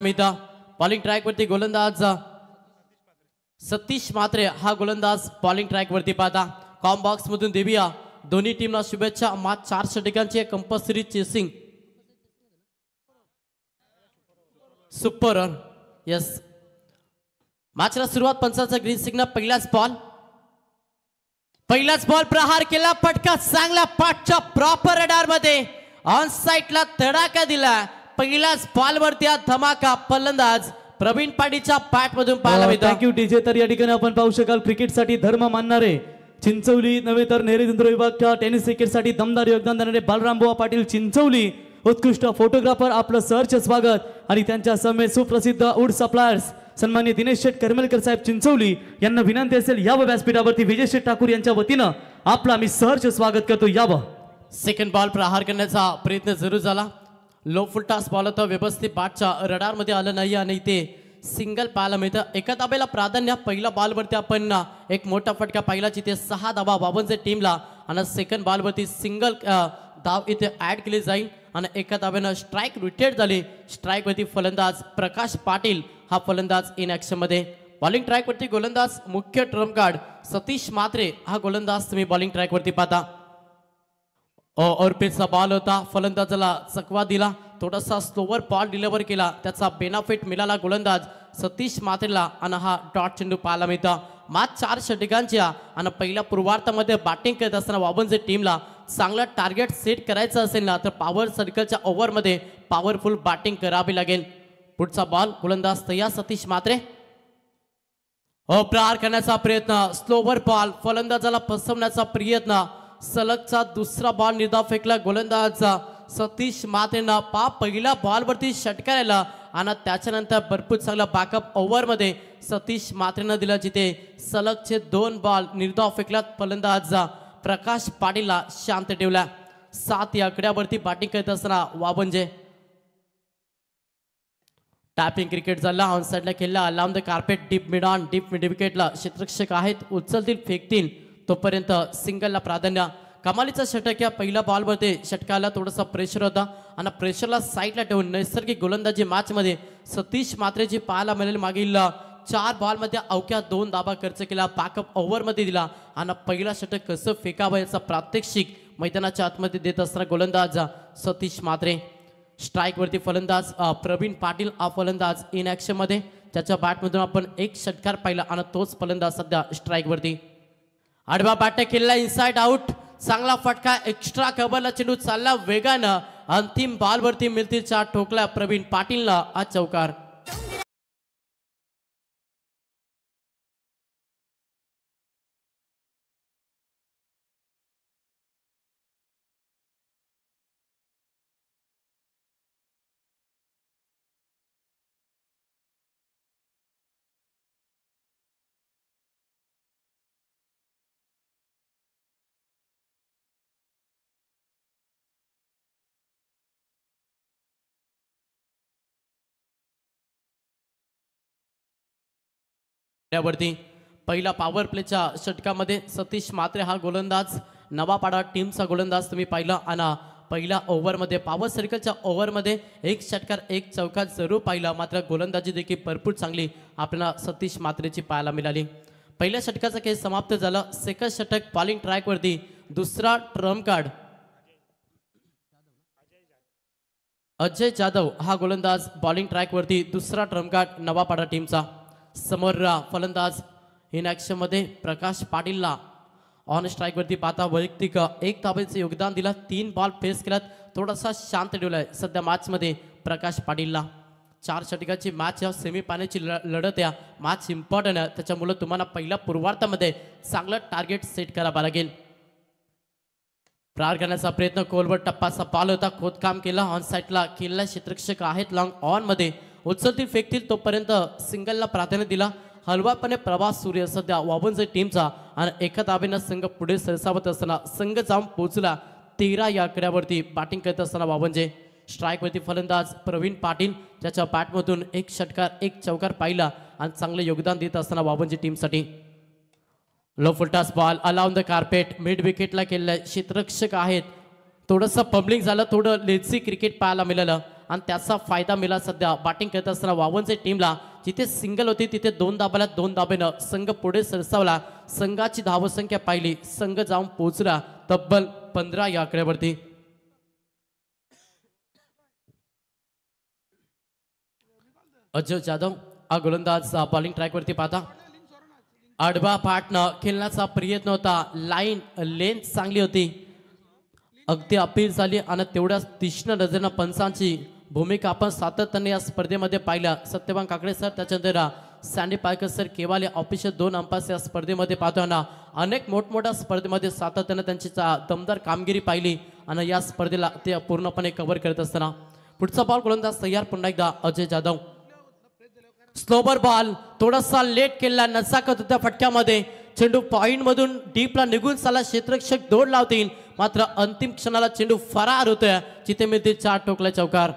मिता bowling track वरती गोलंदाज सतीश मात्रे हा गोलंदाज बॉलिंग ट्रॅक वरती पाहता कॉम बॉक्स मधून देऊया दोन्ही टीमला शुभेच्छा। मात 4 षटकांची कंपल्सरी चेसिंग सुपर रन यस मॅचला सुरुवात पंचाचा ग्रीन सिग्नल पहिलाच बॉल प्रहार केला फटका चांगला पाठच्या प्रॉपर रडार मध्ये ऑन साइडला तडाखा दिला पहिल्याच बॉल वरती धमाका फलंदाज प्रवीण पाटीलच्या बॅट मधून पाहायला मिळतो। Thank you DJ. तर या ठिकाणी आपण पाहू शकाल क्रिकेट साठी धर्म मानणारे चिंचवली नव्हे तर नेहरुंद्र विभागाच्या टेनिस क्रिकेट साठी दमदार योगदान देणारे बलरामबुवा पाटील चिंचवली उत्कृष्ट फोटोग्राफर आपलं सहर्ष स्वागत आणि त्यांच्या समेत सुप्रसिद्ध वूड सप्लायर्स सन्माननीय दिनेश शेठ करमलकर साहेब चिंचवली यांना विनंती असेल यावं व्यासपीठावरती विजय शेठ ठाकूर यांच्या वतीनं आपला मी सहर्ष स्वागत करतो यावं। सेकंड बॉल प्रहार करण्याचा प्रयत्न जरूर झाला लो फुल टॉस बॉल होता व्यवस्थित बॅटच्या रडार मध्ये आलं नाही आणि ते सिंगल पाहायला मिळतं। एका धाब्याला प्राधान्य पहिल्या बॉल वरती आपण एक मोठा फटका पाहिला जिथे 6 धाबा बावनचे टीमला आणि सेकंड बॉल वरती सिंगल धाव इथे ऍड केली जाईल आणि एका धाब्यानं स्ट्राइक रिटेड झाली। स्ट्राइक वरती फलंदाज प्रकाश पाटील हा फलंदाज इन ऍक्शन मध्ये बॉलिंग ट्रॅक वरती गोलंदाज मुख्य ट्रम्प कार्ड सतीश मात्रे हा गोलंदाज तुम्ही बॉलिंग ट्रॅक वरती पाहता। ऑर्पिडचा बॉल होता फलंदाजाला चकवा दिला थोडासा स्लोवर बॉल डिलिव्हर केला त्याचा बेनिफिट मिळाला गोलंदाज सतीश मात्रेला आणि हा डॉट चेंडू पाहायला मिळतो। मात 4 षटकांच्या आणि पहिल्या पूर्वार्धामध्ये बॅटिंग करत असताना वाबनचे टीमला चांगला टार्गेट सेट करायचं असेल ना तर पॉवर सर्कलच्या ओव्हरमध्ये पॉवरफुल बॅटिंग करावी लागेल। पुढचा बॉल गोलंदाज तयार सतीश मात्रे प्रहार करण्याचा प्रयत्न स्लोवर बॉल फलंदाजाला फसवण्याचा प्रयत्न सलगचा दुसरा बॉल निर्धाव फेकला गोलंदाज सतीश मात्रेनं पहिल्या बॉल वरती षटकारायला आणि त्याच्यानंतर भरपूर चांगला बॅकअप ओव्हर मध्ये सतीश मात्रेनं दिला जिथे सलगचे 2 बॉल निर्धाव फेकल्यात फलंदाज प्रकाश पाटीलला शांत ठेवला। 7 या आकड्यावरती बॅटिंग करत असताना वाबंजे टॅपिंग क्रिकेट झाला ऑन साइडला खेळला along the carpet deep mid on deep mid विकेटला क्षेत्ररक्षक आहेत उचलतील फेकतील तोपर्यंत सिंगलला प्राधान्य। कमालीचा षटक या पहिल्या बॉलवरती षटकाला थोडासा प्रेशर होता आणि प्रेशरला साईडला ठेवून नैसर्गिक गोलंदाजी मॅच मध्ये सतीश मात्रेची पाहायला मिळाली मागील 4 बॉलमध्ये अवघ्या 2 धाबा खर्च केला बॅकअप ओव्हर मध्ये दिला आणि पहिला षटक कसं फेकावं याचा प्रात्यक्षिक मैदानाच्या आतमध्ये देत असताना गोलंदाज सतीश मात्रे। स्ट्राइक वरती फलंदाज प्रवीण पाटील हा फलंदाज इन ऍक्शन मध्ये त्याच्या बॅटमधून आपण एक षटकार पाहिला आणि तोच फलंदाज सध्या स्ट्राइक वरती आडवा बॅट केला इनसाइड आउट चांगला फटका एक्स्ट्रा कव्हरला चेंडू चालला वेगानं अंतिम बॉल वरती मिळतील 4 ठोकला प्रवीण पाटीलला हा चौकार। वरती पहिला पॉवर प्लेच्या षटकामध्ये सतीश मात्रे हा गोलंदाज नवापाडा टीमचा गोलंदाज तुम्ही पाहिला आणि पहिल्या ओव्हरमध्ये पॉवर सर्कलच्या ओव्हरमध्ये एक षटकार एक चौकार जरूर पाहिला मात्र गोलंदाजी देखील भरपूर चांगली आपल्याला सतीश मात्रेची पाहायला मिळाली। पहिल्या षटकाचा खेळ समाप्त झाला। सेकंड षटक बॉलिंग ट्रॅक वरती दुसरा ट्रम्प कार्ड अजय जाधव हा गोलंदाज बॉलिंग ट्रॅक वरती दुसरा ट्रम्प कार्ड नवापाडा टीमचा समोर फलंदाज इन ऍक्शन मध्ये प्रकाश पाटीलला ऑन स्ट्राइक वरती पाहता वैयक्तिक 1 धाब्याचे योगदान दिला 3 बॉल फेस केलात थोडासा शांत ठेवलाय सध्या मॅच मध्ये प्रकाश पाटीलला। 4 षटकाची मॅच या सेमी फायनलची लढत या मॅच इम्पॉर्टंट आहे त्याच्यामुळे तुम्हाला पहिल्या पूर्वार्धामध्ये चांगलं टार्गेट सेट करावं लागेल। प्रहार करण्याचा प्रयत्न कोलवर टप्पाचा बॉल होता खोदकाम केला ऑन साइडला खेळला क्षेत्ररक्षक आहेत लॉंग ऑन मध्ये उचलतील फेकतील तोपर्यंत सिंगलला प्राधान्य दिला। हलवापणे प्रवास सूर्य सध्या वाबनचे टीमचा आणि एका धाब्यानं संघ पुढे सरसावत असताना संघ जाऊन पोहोचला 13 या आकड्यावरती बॅटिंग करत असताना वाबनचे स्ट्राइक वरती फलंदाज प्रवीण पाटील त्याच्या बॅटमधून एक षटकार एक चौकार पाहिला आणि चांगले योगदान देत असताना वाबनची टीमसाठी low full toss ball along the carpet mid विकेटला केलेला क्षेत्ररक्षक आहेत थोडंसं पब्लिंग झालं थोडं लेझी क्रिकेट पाहायला मिळालं आणि त्याचा फायदा मिळाला सध्या बॅटिंग करत असताना वावनचे टीमला. जिथे सिंगल होती तिथे 2 धाब्याला 2 धाब्यानं संघ पुढे सरसावला. संघाची धावसंख्या पाहिली, संघ जाऊन पोहोचला तब्बल 15 या आकड्यावरती. अजय जाधव हा गोलंदाज बॉलिंग ट्रॅकवरती पाहता. आडवा पाठनं खेळण्याचा प्रयत्न होता, लाईन लेंथ चांगली होती, अगदी अपील झाली आणि तेवढ्याच तीक्ष्ण नजरेनं पंचांची भूमिका आपण सातत्याने या स्पर्धेमध्ये पाहिल्या. सत्यवान काकडे सर, त्याच्यानंतर सँडी पायकर सर, केवाले ऑफिशियल 2 अंपायर्स या स्पर्धेमध्ये पाहताना अनेक मोठमोठ्या स्पर्धेमध्ये सातत्याने त्यांची दमदार कामगिरी पाहिली आणि या स्पर्धेला ते पूर्णपणे कव्हर करत असताना पुढचा बॉल गोलंदाज तयार पुन्हा एकदा अजय जाधव. स्लोवर बॉल थोडासा लेट केला, नचाकत होत्या फटक्यामध्ये. चेंडू पॉइंट मधून डीपला निघून चाला, क्षेत्ररक्षक दौड लावतील, मात्र अंतिम क्षणाला चेंडू फरार होतोय, जिथे मिळते 4 टोकल्या चौकार.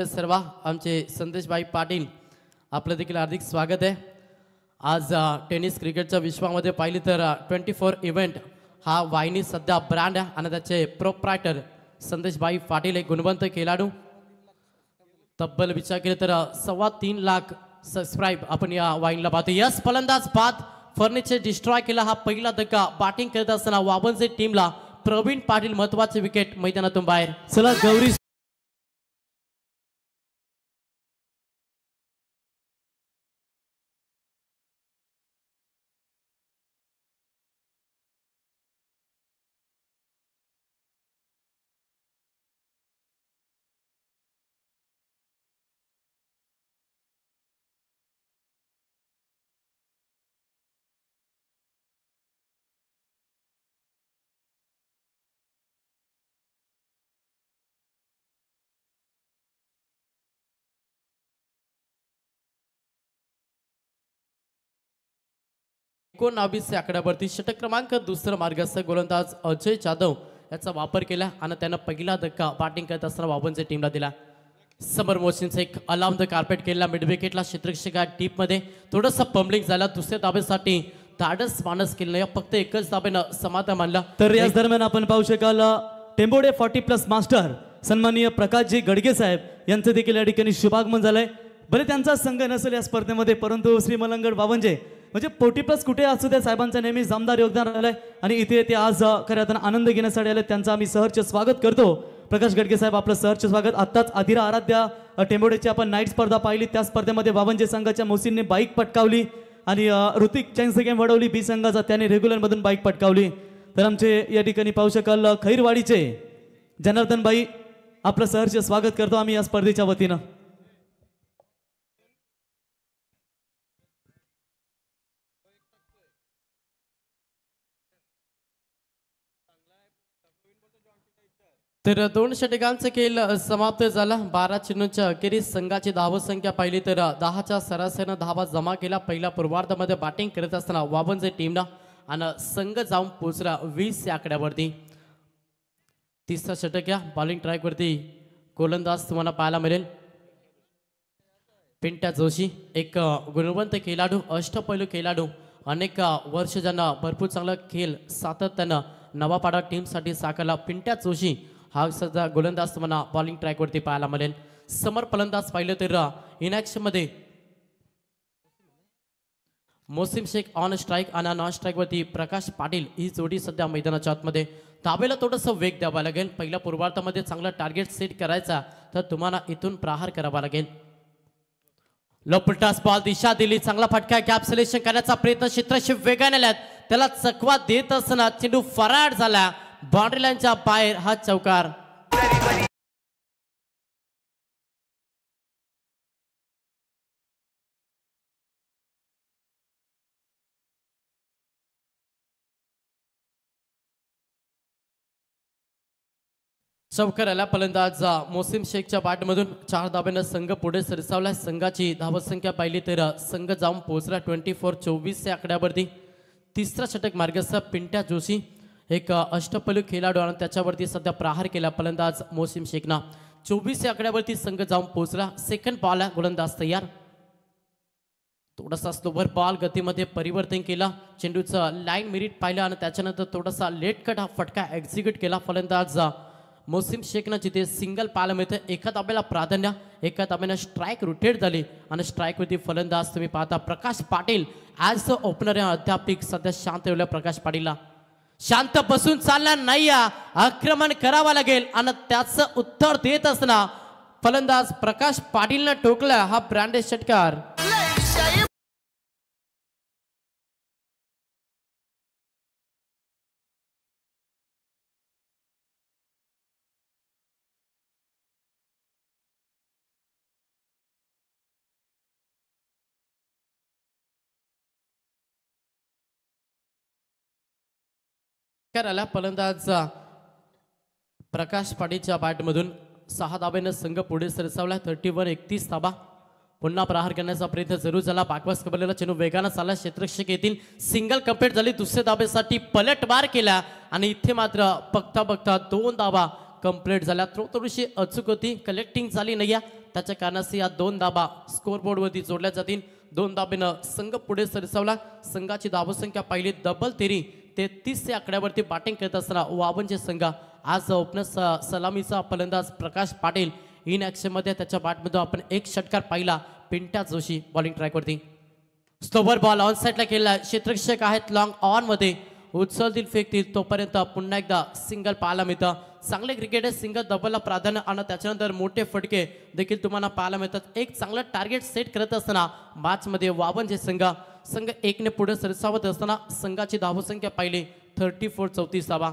सर्व आमचे संदेशभाई पाटील, आपलं देखील हार्दिक स्वागत आहे. आज टेनिस क्रिकेटच्या विश्वामध्ये पाहिली तर 24 इव्हेंट हा वाहिनी सध्या ब्रँड आहे आणि त्याचे प्रोप्रायटर संदेशभाई पाटील एक गुणवंत खेळाडू. तब्बल विचार केले तर 3.25 लाख सबस्क्राईब आपण या वाहिनीला पाहतो. यस फलंदाज बाद फर्निचर डिस्ट्रॉय केला, हा पहिला धक्का. बॅटिंग करत असताना वावनचे टीमला प्रवीण पाटील महत्वाचे विकेट मैदानातून बाहेर. चला गौरी या आकड्यावरती षटक क्रमांक 2 मार्गस्थ गोलंदाज अजय जाधव याचा वापर केला आणि त्यानं पहिला धक्का बॅटिंग करत असताना वावनच्या टीमला दिला. समर मोशींचा एक अलार्म द कार्पेट केला, मिड विकेटला क्षेत्ररक्षका डीप मध्ये थोडंसं पंबलिंग झालं. दुसऱ्या धाब्यासाठी धाडस मानस केलं नाही, फक्त एकच धाब्यानं समाधान मानलं. तर याच दरम्यान आपण पाहू शकाल टेंबोडे 40+ मास्टर सन्माननीय प्रकाशजी गडगे साहेब यांचं देखील या ठिकाणी शुभागमन झालंय. बरे त्यांचा संघ नसेल या स्पर्धेमध्ये, परंतु श्री मलंगड वावंजे म्हणजे 40+ कुठे असू द्या, साहेबांचं नेहमी जामदार योगदान राहिलंय आणि इथे ते आज खऱ्या अर्थानं आनंद घेण्यासाठी आले. त्यांचं आम्ही सहर्ष स्वागत करतो. प्रकाश गडगे साहेब, आपलं सहर्ष स्वागत. आत्ताच आधिरा आराध्या टेंबोडेची आपण नाईट स्पर्धा पाहिली, त्या स्पर्धेमध्ये वावंजे संघाच्या मोसींनी बाईक पटकावली आणि ऋतिक चैन सेकंड वडवली बी संघाचा, त्याने रेग्युलर मधून बाईक पटकावली. तर आमचे या ठिकाणी पाहू शकाल खैरवाडीचे जनार्दन बाई, आपलं सहर्ष स्वागत करतो आम्ही या स्पर्धेच्या वतीनं. तर 2 षटकांचा खेळ समाप्त झाला. 12 चेंडूंच्या अखेरीस संघाची धावसंख्या पाहिली तर 10च्या सरासरीनं धावा जमा केला. पहिल्या पूर्वार्धामध्ये बॅटिंग करत असताना वावनचे टीमला आणि संघ जाऊन पोहोचला 20 या आकड्यावरती. तिसरा षटक या बॉलिंग ट्रॅकवरती गोलंदाज तुम्हाला पाहायला मिळेल पिंट्या जोशी, एक गुणवंत खेळाडू, अष्टपैलू खेळाडू, अनेक वर्ष ज्यांना भरपूर चांगला खेळ सातत्यानं नवापाडा टीमसाठी साकारला. पिंट्या जोशी हा सध्या गोलंदाज तुम्हाला बॉलिंग ट्रॅकवरती पाहायला मिळेल. समर फलंदाज पाहिलं तर इनॅक्शन मध्ये मोसिम शेख ऑन स्ट्राईक आणि नॉन स्ट्राईकवरती प्रकाश पाटील ही जोडी सध्या मैदानाच्या आतमध्ये. धावेला थोडंसं वेग द्यावा लागेल. पहिल्या पूर्वार्धामध्ये चांगला टार्गेट सेट करायचा तर तुम्हाला इथून प्रहार करावा लागेल. लपटास बॉल दिशा दिली, चांगला फटका, गॅप सिलेक्शन करण्याचा प्रयत्न क्षेत्ररक्षक वेगाने आल्यात, त्याला चकवा देत असताना चेंडू फरार झाला, बाउंड्री लाईनच्या बाहेर. हा चौकार. चौकाराला फलंदाज मोसिम शेखच्या बॅटमधून 4 धाब्यानं संघ पुढे सरसावला. संघाची धावसंख्या पाहिली तर संघ जाऊन पोहोचला 24-24 या आकड्यावरती. तिसरा षटक मार्गस्थ पिंट्या जोशी एक अष्टपैलू खेळाडू आणि त्याच्यावरती सध्या प्रहार केला फलंदाज मोसिम शेखना 24 या आकड्यावरती संघ जाऊन पोहोचला. सेकंड बॉल गोलंदाज तयार. थोडासा स्लोवर बॉल गतीमध्ये परिवर्तन केला. चेंडूचं लाईन मिरिट पाहिलं आणि त्याच्यानंतर थोडासा लेट कट हा फटका एक्झिक्यूट केला फलंदाज मोसिम शेखनं. जिथे सिंगल पाहायला मिळतं. एका धाब्याला प्राधान्य, एका धाब्यानं स्ट्राईक रोटेट झाली आणि स्ट्राईकवरती फलंदाज तुम्ही पाहता Prakash Patil as the opener या अध्यापिक सध्या शांत ठेवल्या. प्रकाश पाटीलला शांत बसून चालणार नाही, आक्रमण करावं लागेल आणि त्याचं उत्तर देत असताना फलंदाज प्रकाश पाटीलनं ठोकला हा ब्रँडेड षटकार. आला फलंदाज प्रकाश पाटीलच्या बॅटमधून 6 धाब्यानं संघ पुढे सरसावला. 31-31 धाबा. पुन्हा प्रहार करण्याचा प्रयत्न जरूर झाला. बाकवास कबरलेला चेंडू वेगानं चालला. क्षेत्ररक्षक येतील सिंगल कंप्लीट झाली. दुसऱ्या धाब्यासाठी पलटवार केला आणि इथे मात्र बघता बघता 2 धाबा कंप्लीट झाल्या. थोडीशी अचूक होती, कलेक्टिंग झाली नाही. त्याच्या कारणाने या 2 धाबा स्कोरबोर्डवरती जोडल्या जातील. 2 धाब्यानं संघ पुढे सरसावला. संघाची धावसंख्या पहिली डबल तेरी 33 या आकड्यावरती बॅटिंग करत असताना वावनचे संघ आज ओपनर सलामीचा फलंदाज प्रकाश पाटील इन ॲक्शन मध्ये. त्याच्या बॅटमधून आपण एक षटकार पाहिला. पिंट्या जोशी बॉलिंग ट्रॅकवरती स्लोवर बॉल ऑन साईडला केला. क्षेत्ररक्षक आहेत लॉंग ऑन मध्ये, उचलतील फेकतील तोपर्यंत पुन्हा एकदा सिंगल पाहायला मिळतं. चांगले क्रिकेटर सिंगल डबलला प्राधान्य आणि त्याच्यानंतर मोठे फटके देखील तुम्हाला पाहायला मिळतात. एक चांगलं टार्गेट सेट करत असताना मॅचमध्ये वावनचे संघ 1 ने पुढे सरसावत असताना संघाची धावसंख्या पाहिली 34-34 धावा.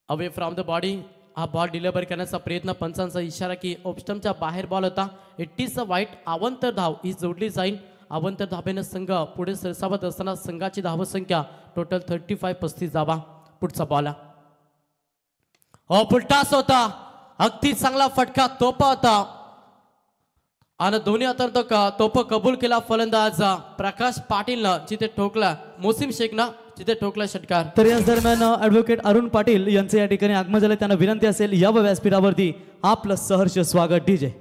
अवे फ्रॉम द बॉडी हा बॉल डिलिव्हर करण्याचा प्रयत्न. पंचांचा इशारा की ऑप्स्टमच्या बाहेर बॉल होता. 80 वाईट. अवंतर धाव ही जोडली जाईल. अवंतर धाब्यानं संघ पुढे सरसावत असताना संघाची धावसंख्या टोटल 35-35 धावा. पुढचा बॉल पुलटास होता. अगदी चांगला फटका तोपा होता आणि दोन्ही अत्यंत तोप कबूल केला फलंदाज प्रकाश पाटीलनं. जिथे ठोकला मोसिम शेखनं, जिथे ठोकला षटकार. तर याच दरम्यान ॲडव्होकेट अरुण पाटील यांचे या ठिकाणी आगमन झाले. त्यांना विनंती असेल या व्यासपीठावरती आपलं सहर्ष स्वागत. डीजे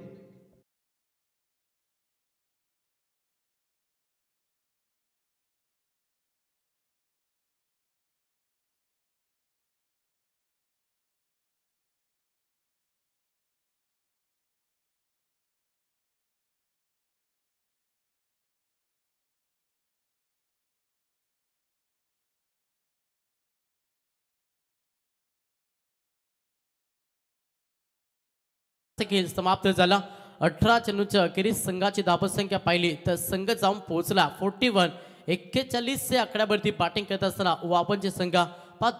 खेळ समाप्त झाला. 18 चेंडूच्या अखेरीस संघाची धावसंख्या पाहिली तर संघ जाऊन पोहोचला 41 या आकड्यावरती बॅटिंग करत असताना वापनचे संघ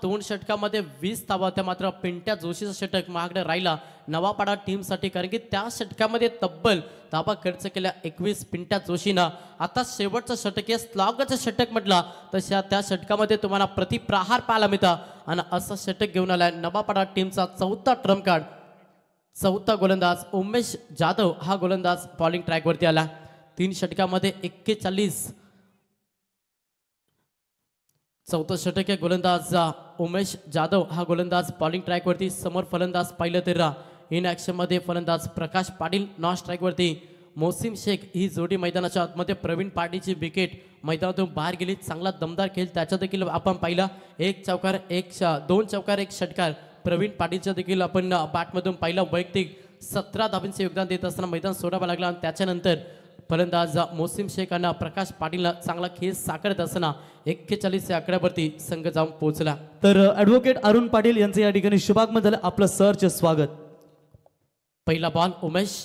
2 षटकामध्ये 20 धावा होत्या. मात्र पिंट्या जोशीचा षटक महागडे राहिला नवापाडा टीमसाठी, कारण की त्या षटकामध्ये तब्बल धावा खर्च केल्या 21 पिंट्या जोशीनं. आता शेवटचं षटक स्लॉगचं षटक म्हटलं तशा त्या षटकामध्ये तुम्हाला प्रतिप्रहार पाहायला मिळतं आणि असं षटक घेऊन आलाय नवापाडा टीमचा 4था ट्रम्प कार्ड. 4था गोलंदाज उमेश जाधव हा गोलंदाज बॉलिंग ट्रॅकवरती आला. 3 षटकामध्ये 41. 4थं षटक गोलंदाज उमेश जाधव हा गोलंदाज बॉलिंग ट्रॅकवरती. समोर फलंदाज पाहिलं तर इन ॲक्शन मध्ये फलंदाज प्रकाश पाटील. नॉन स्ट्राईकवरती मोसिम शेख. ही जोडी मैदानाच्या आतमध्ये प्रवीण पाटीलची विकेट मैदानातून बाहेर गेली. चांगला दमदार खेळ त्याच्या देखील आपण पाहिला. 1 चौकार 2 चौकार 1 षटकार प्रवीण पाटीलच्या देखील आपण बॅटमधून पाहिला. वैयक्तिक 17 धावांचे योगदान देत असताना मैदान सोडावं लागलं आणि त्याच्यानंतर फलंदाज मोसिम शेख आणि प्रकाश पाटीलला चांगला खेळ साकारत असताना 41 या आकड्यावरती संघ जाऊन पोहोचला. तर ॲडव्होकेट अरुण पाटील यांचे या ठिकाणी शुभागमन झालं. आपलं सहर्ष स्वागत. पहिला बॉल उमेश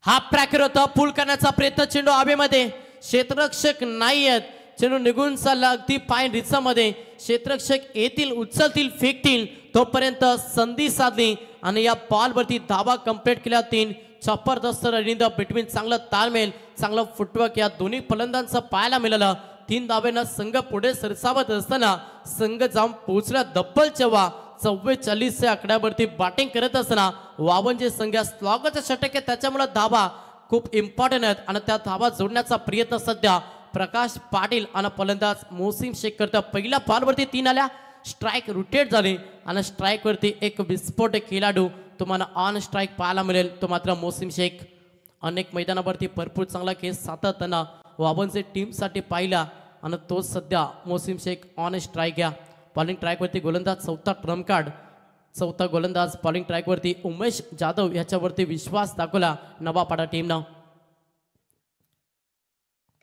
हा प्रॅकर होता. पूल करण्याचा प्रयत्न. चेंडू हवेमध्ये. क्षेत्ररक्षक नाही आहेत. चेंडू निघून चालला अगदी पाय रिचामध्ये. क्षेत्ररक्षक येतील, उचलतील, फेकतील तोपर्यंत संधी साधली आणि या बॉलवरती धावा कंप्लीट केल्या. 3 जबरदस्त रनिंग बिटवीन. चांगलं ताळमेल, चांगलं फुटवर्क या दोन्ही फलंदाजांचं पाहायला मिळालं. 3 धाब्यानं संघ पुढे सरसावत असताना संघ जाऊन पोहोचला डब्बल जेव्हा 44 या आकड्यावरती बॅटिंग करत असताना वावनचे संघ स्लॉगचं षटक आहे. त्याच्यामुळे धावा खूप इम्पॉर्टंट आहेत आणि त्या धावा जोडण्याचा प्रयत्न सध्या प्रकाश पाटील आणि फलंदाज मोहसिन शेख करता पहिल्या बॉलवरती 3 आल्या, स्ट्राईक रोटेट झाले आणि स्ट्राईक वरती एक विस्फोटक खेळाडू तुम्हाला ऑन स्ट्राईक पाहायला मिळेल, तो मात्र मोहसिन शेख. अनेक मैदानावरती भरपूर चांगला खेळ सातत्यानं वाबनचे टीमसाठी पाहिला आणि तो सध्या मोहसिन शेख ऑन स्ट्राईक या बॉलिंग ट्रॅकवरती गोलंदाज चौथा गोलंदाज बॉलिंग ट्रॅकवरती उमेश जाधव याच्यावरती विश्वास दाखवला नवापाडा टीमनं.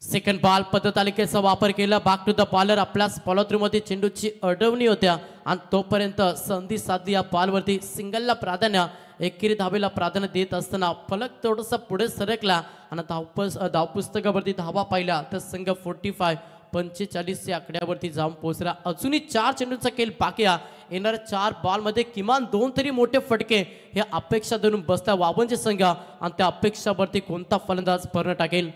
सेकंड बॉल पद्धतालिकेचा वापर केला, बॅक टू द बॉलर. आपल्याच फॉलोथ्रूमध्ये चेंडूची अडवणी होत्या आणि तोपर्यंत संधी साधली. या बॉलवरती सिंगलला प्राधान्य, एकेरी धावेला प्राधान्य देत असताना फलक थोडंसं पुढे सरकला आणि धावपुस्तकावरती धावा पाहिला तर संघ 45 या आकड्यावरती जाऊन पोहोचला. अजूनही 4 चेंडूचा खेळ बाकी आहे. येणाऱ्या 4 बॉलमध्ये किमान 2 तरी मोठे फटके हे अपेक्षा धरून बसला वाबनचे संघ आणि त्या अपेक्षावरती कोणता फलंदाज भरणं टाकेल.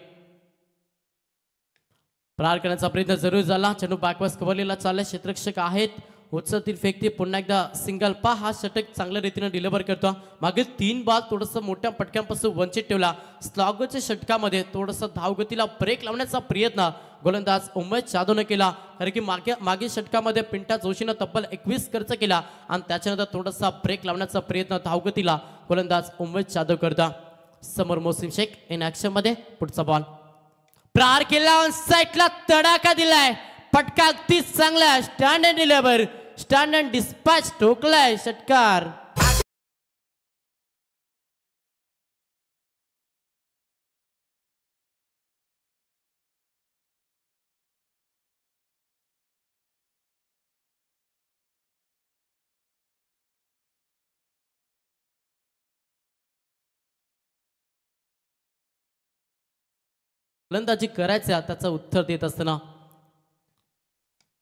प्रहार करण्याचा प्रयत्न जरूर झाला. चेंडू बॅकवर्स कव्हरलेला चालला, क्षेत्ररक्षक आहेत उचलतील फेकते. पुन्हा एकदा सिंगल पा हा षटक चांगल्या रीतीने डिलिव्हर करतो. मागील 3 बॉल थोडंसं मोठ्या पटक्यांपासून वंचित ठेवला. स्लॉगरच्या षटकामध्ये थोडंसं धावगतीला ब्रेक लावण्याचा प्रयत्न गोलंदाज उमेश जाधवने केला, कारण की मागील षटकामध्ये पिंटा जोशीनं तब्बल 21 खर्च केला आणि त्याच्यानंतर थोडासा ब्रेक लावण्याचा प्रयत्न धावगतीला गोलंदाज उमेश जाधव करता. समोर मोहसिन शेख इन ऍक्शन मध्ये. पुढचा बॉल प्रहार केला, साईडला तडाखा दिलाय, फटका अगदी चांगला. Stand and deliver, stand and dispatch ठोकलाय षटकार. फलंदाजी करायचा त्याचं उत्तर देत असताना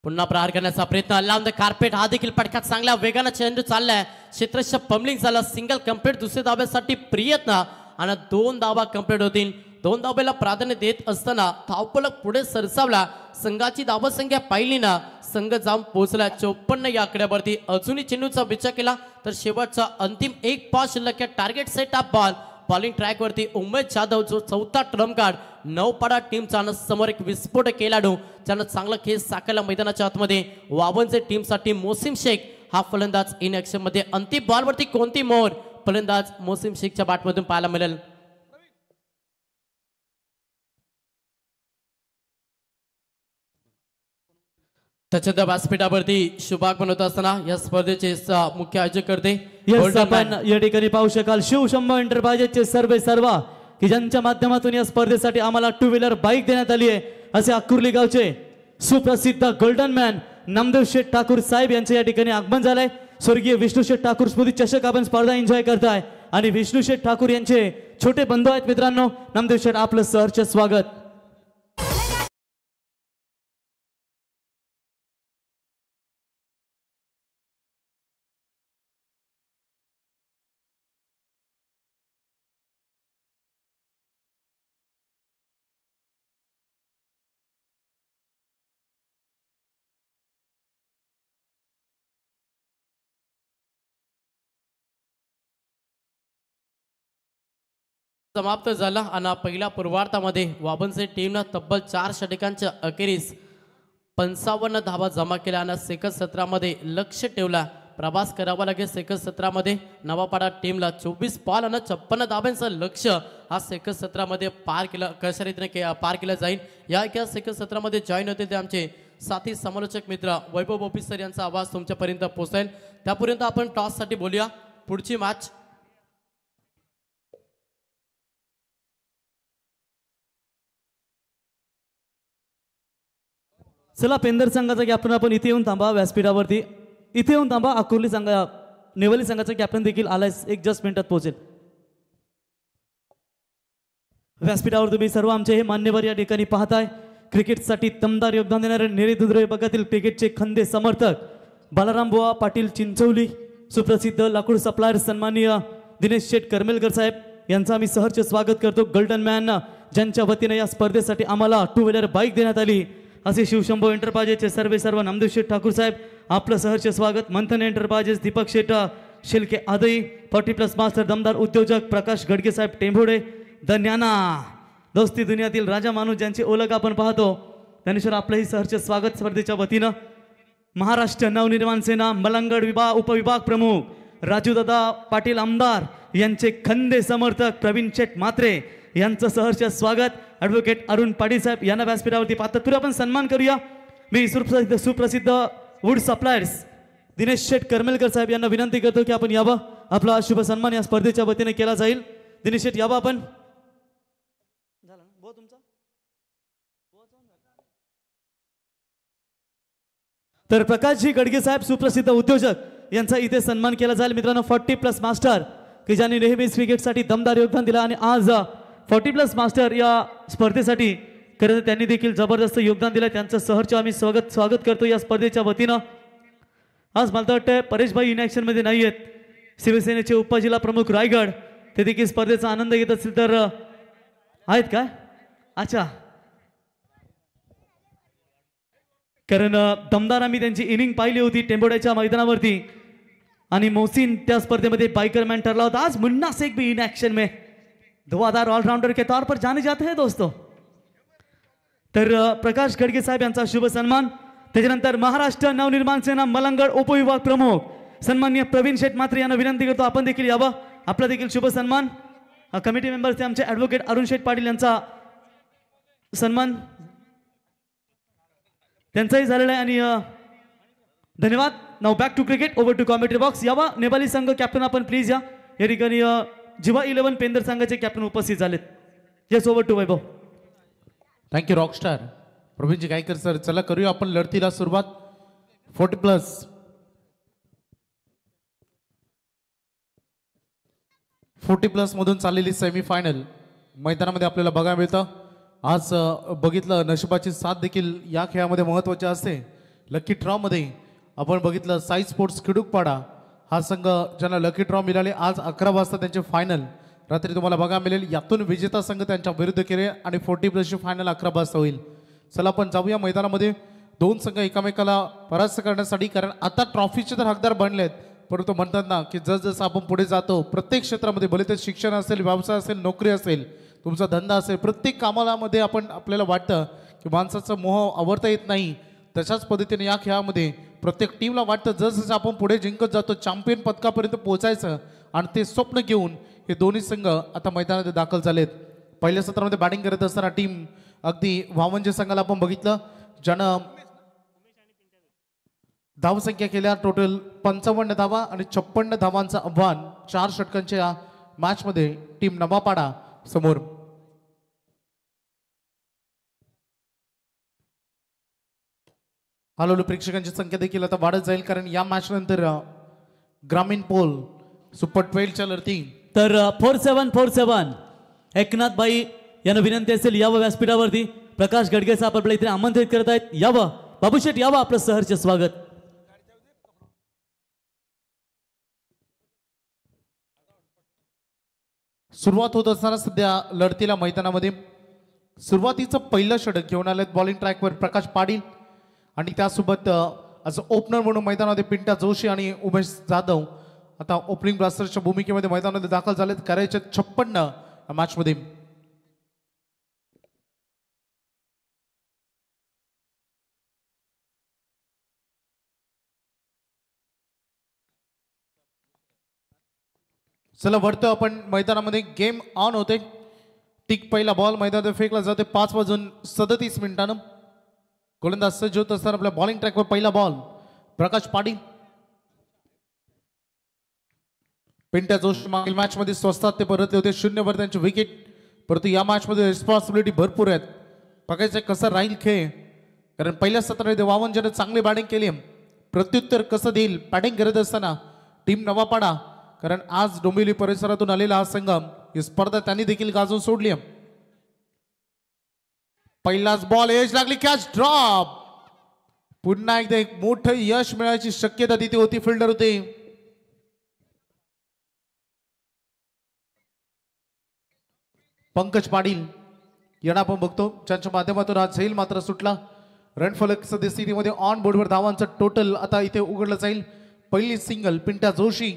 पुन्हा प्रहार करण्याचा प्रयत्न. लांब कार्पेट हा देखील फटका चांगला वेगानं चेंडू चाललाय. क्षेत्ररक्षक पम्बलिंग झाला, सिंगल कंप्लीट. दुसऱ्या धाब्यासाठी प्रयत्न आणि 2 धावा कंप्लीट होतील. 2 धाब्याला प्राधान्य देत असताना धावफलक पुढे सरसावला. संघाची धावसंख्या पाहिली ना, संघ जाऊन पोहोचला 54 या आकड्यावरती. अजूनही चेंडूचा विचार केला तर शेवटचा अंतिम 1 बॉल शिल्लक. Target set off ball bowling ट्रॅकवरती उमेश जाधव जो चौथा ट्रम्प कार्ड नवपाडा टीमचा समोर एक विस्फोटक खेळाडू ज्यानं चांगला खेळ साकारला मैदानाच्या आतमध्ये. वाबनचे टीमसाठी मोहसिन शेख हा फलंदाज इन ऍक्शन मध्ये. अंतिम बॉलवरती कोणती मोहर फलंदाज मोहसिन शेखच्या बॅटमधून पाहायला मिळेल. त्याच्या व्यासपीठावरती शुभागमन होत असताना या स्पर्धेचे मुख्य आयोजक करते आपण या ठिकाणी पाहू शकाल शिवशंभो एंटरप्राइजेसचे सर्व की ज्यांच्या माध्यमातून या स्पर्धेसाठी आम्हाला 2 व्हीलर बाईक देण्यात आली आहे असे अकुर्ली गावचे सुप्रसिद्ध गोल्डन मॅन नामदेव शेठ ठाकूर साहेब यांचे या ठिकाणी आगमन झालंय. स्वर्गीय विष्णू शेठ ठाकूर स्मृती चषक आपण स्पर्धा एन्जॉय करताय आणि विष्णू शेठ ठाकूर यांचे छोटे बंधू आहेत. मित्रांनो, नामदेव शेठ आपलं सहर्ष स्वागत. समाप्त झाला आणि पहिल्या पूर्वार्धामध्ये वाबनचे टीमनं तब्बल 4 षटकांच्या अखेरीस 55 धावा जमा केल्या आणि सेकंद सत्रामध्ये लक्ष ठेवला. प्रवास करावा लागेल सेकंद सत्रामध्ये. नवापाडा टीमला 24 बॉल आणि 56 धाब्यांचं लक्ष हा सेकंद सत्रामध्ये कशा रीतीने पार केला जाईल. या एका सेकंद सत्रामध्ये जॉईन होते ते आमचे साथी समालोचक मित्र वैभव बोपी सर यांचा आवाज तुमच्यापर्यंत पोहोचेल. त्यापर्यंत आपण टॉससाठी बोलूया. पुढची मॅच चला पेंदर संघाचा कॅप्टन आपण इथे येऊन थांबा. व्यासपीठावरती इथे येऊन थांबा. अकुर्ली संघा नेवली संघाचा कॅप्टन देखील आलाय, एक जस्ट मिनिटात पोहोचेल. व्यासपीठावर तुम्ही सर्व आमचे हे मान्यवर या ठिकाणी पाहताय. क्रिकेटसाठी दमदार योगदान देणारे नेरेदुंद्र विभागातील क्रिकेटचे खंदे समर्थक बालाराम बुवा पाटील चिंचवली, सुप्रसिद्ध लाकूड सप्लायर सन्माननीय दिनेश शेठ करमेलकर साहेब यांचं आम्ही सहर्ष स्वागत करतो. गोल्डन मॅन ज्यांच्या वतीने या स्पर्धेसाठी आम्हाला 2 व्हीलर बाईक देण्यात आली असे शिवशंभो एंटरप्राइजेसचे सर्व नामदेव शेठ ठाकूर साहेब आपलं सहर्ष स्वागत. मंथन एंटरप्राइजेस दीपक शेठ शिल्के आदई 40+ मास्टर दमदार उद्योजक प्रकाश गडगे साहेब टेंभोडे द न्याना दोस्ती दुनियातील राजा माणूस ज्यांची ओळख आपण पाहतो त्यानुसार आपलंही सहर्ष स्वागत स्पर्धेच्या वतीनं महाराष्ट्र नवनिर्माण सेना मलंगड विभाग उपविभाग प्रमुख राजूदादा पाटील आमदार यांचे खंदे समर्थक प्रवीण शेठ म्हात्रे यांचं सहर्ष स्वागत. ॲडव्होकेट अरुण पाटील साहेब यांना व्यासपीठावरती पाहतात. तरी आपण सन्मान करूया. मी सुप्रसिद्ध वूड सप्लायर्स दिनेश शेठ करमेलकर साहेब यांना विनंती करतो की आपण यावं. आपला शुभ सन्मान या स्पर्धेच्या वतीने केला जाईल. दिनेश शेठ यावं आपण. तर प्रकाशजी गडगे साहेब सुप्रसिद्ध उद्योजक यांचा इथे सन्मान केला जाईल. मित्रांनो 40+ मास्टर की ज्यांनी नेहमीच क्रिकेटसाठी दमदार योगदान दिलं आणि आज 40+ मास्टर या स्पर्धेसाठी खरं तर त्यांनी देखील जबरदस्त योगदान दिलं. त्यांचं सहर्ष आम्ही स्वागत करतो या स्पर्धेच्या वतीनं. आज मला वाटतं परेशभाई इन ॲक्शनमध्ये नाही आहेत. शिवसेनेचे उपजिल्हा प्रमुख रायगड ते देखील स्पर्धेचा आनंद घेत असतील तर आहेत का? अच्छा, कारण दमदार आम्ही त्यांची इनिंग पाहिली होती टेंबोड्याच्या मैदानावरती आणि मोहसिन त्या स्पर्धेमध्ये बाइकर मॅन ठरला होता. आज मुन्ना शेख भी इन एक्शन में धुआंधार ऑलराउंडर के तौर पर जाने जाते हैं दोस्तों. तर प्रकाश गडगे साहेब यांचा शुभ सन्मान. त्याच्यानंतर महाराष्ट्र नवनिर्माण सेना मलंगड उपविभाग प्रमुख सन्माननीय प्रवीण शेठ म्हात्रे यांना विनंती करतो आपण देखील यावं. आपला देखील शुभ सन्मान. कमिटी मेंबर्स आमचे ॲडव्होकेट अरुण शेठ पाटील यांचा सन्मान त्यांचाही झालेला आहे आणि धन्यवाद. नाव back to cricket over to commentary box. यावा नेपाली संघ कॅप्टन आपण प्लीज या. या ठिकाणी जिवा 11 पेंदर संघाचे कॅप्टन उपस्थित झालेत. Yes over to Vaibhav. Thank you rockstar Praveenji Gaikar sir. चला करूया आपण लढतीला सुरुवात. 40+ मधून चाललेली सेमीफायनल मैदानामध्ये आपल्याला बघायला मिळतं. आज बघितलं नशिबाची साथ देखील या खेळामध्ये महत्त्वाची असते. लकी ड्रॉमध्ये आपण बघितलं साई स्पोर्ट्स खिडूकपाडा हा संघ ज्यांना लकी ड्रॉ मिळाले आज 11 वाजता त्यांचे फायनल रात्री तुम्हाला बघायला मिळेल. यातून विजेता संघ त्यांच्या विरुद्ध केले आणि 40+ फायनल 11 वाजता होईल. चला आपण जाऊया मैदानामध्ये. दोन संघ एकमेकाला परास्त करण्यासाठी, कारण आता ट्रॉफीचे तर हकदार बनलेत, परंतु म्हणतात ना की जसजसं आपण पुढे जातो प्रत्येक क्षेत्रामध्ये, भले ते शिक्षण असेल, व्यवसाय असेल, नोकरी असेल, तुमचा धंदा असेल, प्रत्येक कामामध्ये आपल्याला वाटतं की माणसाचा मोह आवरता येत नाही. तशाच पद्धतीने या खेळामध्ये प्रत्येक टीमला वाटतं जसजसं आपण पुढे जिंकत जातो चॅम्पियन पदकापर्यंत पोहोचायचं, आणि ते स्वप्न घेऊन हे दोन्ही संघ आता मैदानात दाखल झालेत. पहिल्या सत्रामध्ये बॅटिंग करत असताना टीम अगदी वामनजे संघाला आपण बघितलं ज्यानं धावसंख्या केल्या टोटल 55 धावा आणि 56 धावांचं आव्हान 4 षटकांच्या मॅचमध्ये टीम नवापाडा समोर. हळूहळू प्रेक्षकांची संख्या देखील आता वाढत जाईल, कारण या मॅच नंतर ग्रामीण पोल सुपर 12च्या लढती. तर 4747 एकनाथ बाई यांना विनंती असेल यावं व्यासपीठावरती. प्रकाश गडगे साहेब आपल्या इथे आमंत्रित करत आहेत. यावं बाबूशेठ, यावं. आपलं सहर्ष स्वागत. सुरुवात होत असताना सध्या लढतीला मैदानामध्ये सुरुवातीचं पहिलं षटक घेऊन आलेत बॉलिंग ट्रॅकवर प्रकाश पाटील, आणि त्यासोबत आज ओपनर म्हणून मैदानामध्ये पिंटा जोशी आणि उमेश जाधव आता ओपनिंग ब्लास्टर्सच्या भूमिकेमध्ये मैदानामध्ये दाखल झालेत. करायचे 56 मॅचमध्ये. चला वरतो आपण मैदानामध्ये. गेम ऑन होते. टिक पहिला बॉल मैदानात फेकला जाते 5:37 गोलंदाज सज्ज होत असताना आपल्या बॉलिंग ट्रॅकवर पहिला बॉल प्रकाश पाटील. पिंट्या जोशी मागील मॅच मध्ये स्वस्तात ते परतले होते, 0 त्यांची विकेट, परंतु या मॅच मध्ये रिस्पॉन्सिबिलिटी भरपूर आहेत. बघायचं कसं राहील खेळ, कारण पहिल्या सत्रामध्ये वावनजने चांगली बॅटिंग केली. प्रत्युत्तर कसं देईल बॅटिंग करत असताना टीम नवापाडा, कारण आज डोंबिवली परिसरातून आलेला हा संघ ही स्पर्धा त्यांनी देखील गाजवून सोडली. पहिलाच बॉल एज लागली, कॅच ड्रॉप. पुन्हा एकदा एक मोठं यश मिळायची शक्यता तिथे होती. फिल्डर होते पंकज पाटील यांना आपण बघतो, ज्यांच्या माध्यमातून आज झेल मात्र सुटला. रन फलक सद्यस्थितीमध्ये ऑन बोर्डवर धावांचं टोटल आता इथे उघडलं जाईल. पहिली सिंगल पिंट्या जोशी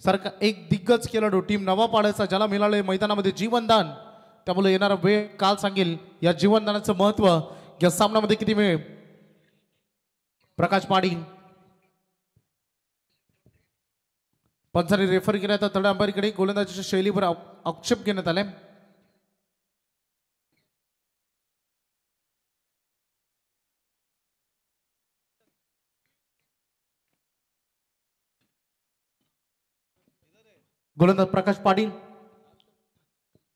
सारखा एक दिग्गज खेळाडू टीम नवापाड्याचा ज्याला मिळाले मैदानामध्ये जीवनदान, त्यामुळे येणारा वेळ काल सांगेल या जीवनदानाचं महत्व. या सामन्यामध्ये किती वेळ प्रकाश पाटील पंचाने रेफर केला तर थर्ड अंपायरकडे गोलंदाजीच्या शैलीवर आक्षेप घेण्यात आलाय. गोलंदाज प्रकाश पाटील.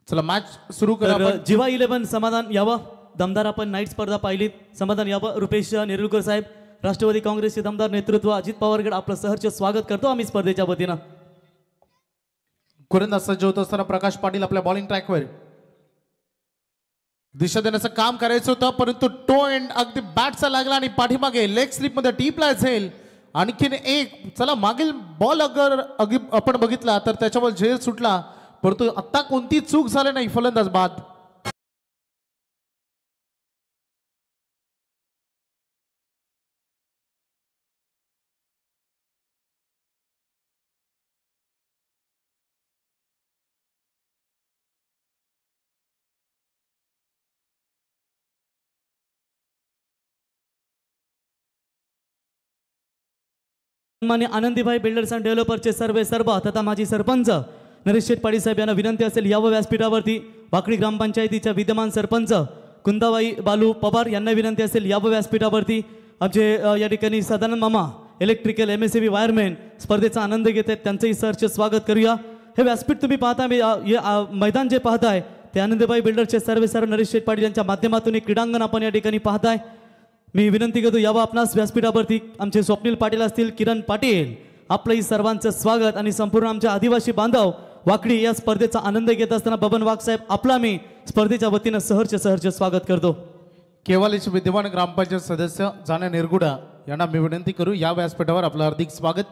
चला मॅच सुरू करा तर आपण. जीवा 11 समाधान यावं. दमदार आपण नाईट स्पर्धा पाहिलीत. समाधान यावं. रुपेश नेरुलकर साहेब, राष्ट्रवादी काँग्रेसचे दमदार नेतृत्व अजित पवारगड आपलं सहर्ष स्वागत करतो आम्ही स्पर्धेच्या वतीनं. गोलंदाज सज्ज होत असताना प्रकाश पाटील आपल्या बॉलिंग ट्रॅकवर दिशा देण्याचं काम करायचं होतं, परंतु टो एंड अगदी बॅटचा लागला आणि पाठीमागे लेग स्लिप मध्ये टीपला झेल. आणखीन एक. चला मागील बॉल अगर आपण बघितला तर त्याच्यावर झेल सुटला, परंतु आता कोणती चूक झाली नाही. फलंदाज बाद. मान्य आनंदीभाई बिल्डर्स अँड डेव्हलपरचे सर्व तथा माजी सरपंच नरेश शेठ पाटील साहेब यांना विनंती असेल यावं व्यासपीठावरती. वाकडी ग्रामपंचायतीच्या विद्यमान सरपंच कुंदाबाई बालू पवार यांना विनंती असेल यावं व्यासपीठावरती. आमचे या ठिकाणी सदानंद मामा इलेक्ट्रिकल MSCB वायरमॅन स्पर्धेचा आनंद घेत आहेत, त्यांचंही सहर्ष स्वागत करूया. हे व्यासपीठ तुम्ही पाहता, मैदान जे पाहताय ते आनंदीबाई बिल्डरचे सर्व नरेश शेठ पाटील यांच्या माध्यमातून एक क्रीडांगण आपण या ठिकाणी पाहताय. मी विनंती करतो यावं आपणास व्यासपीठावरती. आमचे स्वप्नील पाटील असतील, किरण पाटील, आपलंही सर्वांचं स्वागत. आणि संपूर्ण आमच्या आदिवासी बांधव वाकडी या स्पर्धेचा आनंद घेत असताना बबन वाघ साहेब आपला मी स्पर्धेच्या वतीनं सहर्ष स्वागत करतो. केवालीचे विद्यमान ग्रामपंचायत सदस्य जाण्या निरगुडा यांना मी विनंती करू या व्यासपीठावर आपलं हार्दिक स्वागत.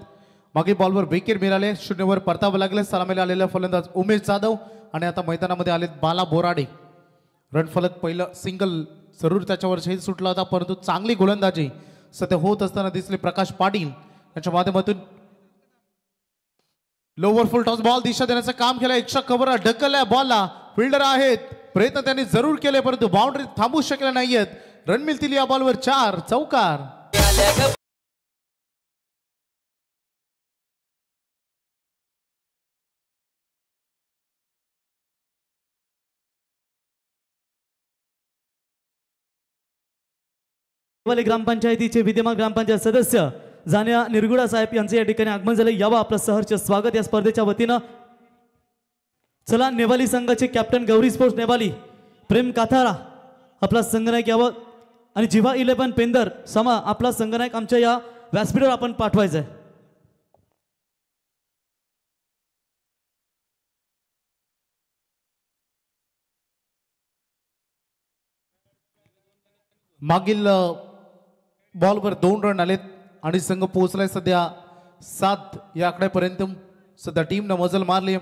मागे बॉलवर विकेट मिळाले, 0 परतावं लागले. सलामीला आलेला फलंदाज उमेश जाधव आणि आता मैदानामध्ये आलेत बाला बोराडे. रणफलक पहिलं सिंगल जरूर त्याच्यावर झेल सुटला होता, परंतु चांगली गोलंदाजी सध्या होत असताना दिसले प्रकाश पाटील यांच्या माध्यमातून. लोवर फुल टॉस बॉल दिशा देण्याचं काम केलं. एकशा कव्हर ढकलल्या बॉलला. फिल्डर आहेत, प्रयत्न त्यांनी जरूर केले, परंतु बाउंड्री थांबू शकले नाहीयेत. रन मिळतील या बॉलवर 4 चौकार. केवाली ग्रामपंचायतीचे विद्यमान ग्रामपंचायत सदस्य जाण्या निरगुडा साहेब यांचे या ठिकाणी आगमन झाले. यावं आपलं सहर्ष स्वागत या स्पर्धेच्या वतीनं. चला नेवाली संघाचे कॅप्टन गौरी स्पोर्ट्स नेवाली प्रेम काथारा आपला संघनायक यावं. आणि जीवा 11 पेंदर समा आपला संघनायक आमच्या या व्यासपीठावर आपण पाठवायचा आहे. मागील बॉलवर 2 रन आलेत आणि संघ पोहोचलाय सध्या 7 या आकड्यापर्यंत. सध्या टीमनं मजल मारली.